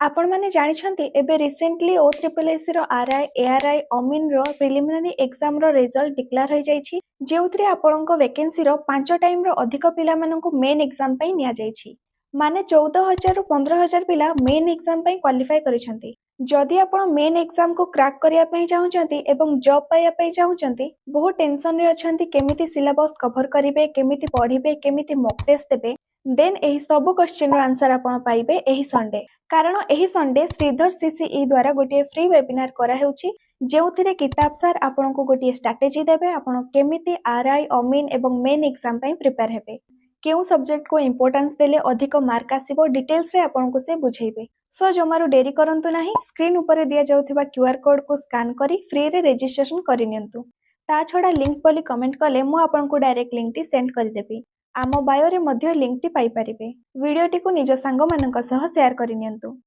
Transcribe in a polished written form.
आपण माने जानिछंती एबे रिसेंटली OSSC रो आरआई एआरआई अमीन रो प्रिलिमिनरी एग्जाम रो रिजल्ट डिक्लेयर हो जाइछि जेउतरे आपणको वैकेंसी रो 5 टाइम रो अधिक पिला माननको मेन एग्जाम पई निया जाइछि माने 14000 रु 15000 पिला मेन एग्जाम पई क्वालिफाई करिसंती। जदि आपण मेन एग्जाम को क्रैक करिया पई चाहुचंती एवं जॉब पाइया पई चाहुचंती बहुत टेंशन रे अछंती केमिति सिलेबस कवर करिवे केमिति पढिबे केमिति मॉक टेस्ट देबे देन एही सब क्वेश्चन रो आंसर आपण पाइबे एही संडे कारण एही संडे श्रीधर सीसीई द्वारा गोटे फ्री वेबिनार करा हेउची जेउथिरे किताब सर आपन को गोटे स्ट्रैटेजी देबे आपन केमिति आरआई अमीन एवं मेन एग्जाम पई प्रिपेयर हेबे केउ सब्जेक्ट को इंपोर्टेंस देले अधिक मार्क आसीबो डिटेल्स रे आपन को से बुझेइबे। सो जमारो डेरी करंतु नाही स्क्रीन ऊपर दिया जाउथिबा क्यूआर कोड को स्कैन करी फ्री रे रजिस्ट्रेशन करि नियंतु। ता छडा लिंक बोली कमेंट कले मु आपन को डायरेक्ट लिंक टी सेंड करि देबी। आमो बायो रे मध्य लिंक टी पाई परिबे। वीडियो टी को निज संग मानक सह शेयर करि नियंतु।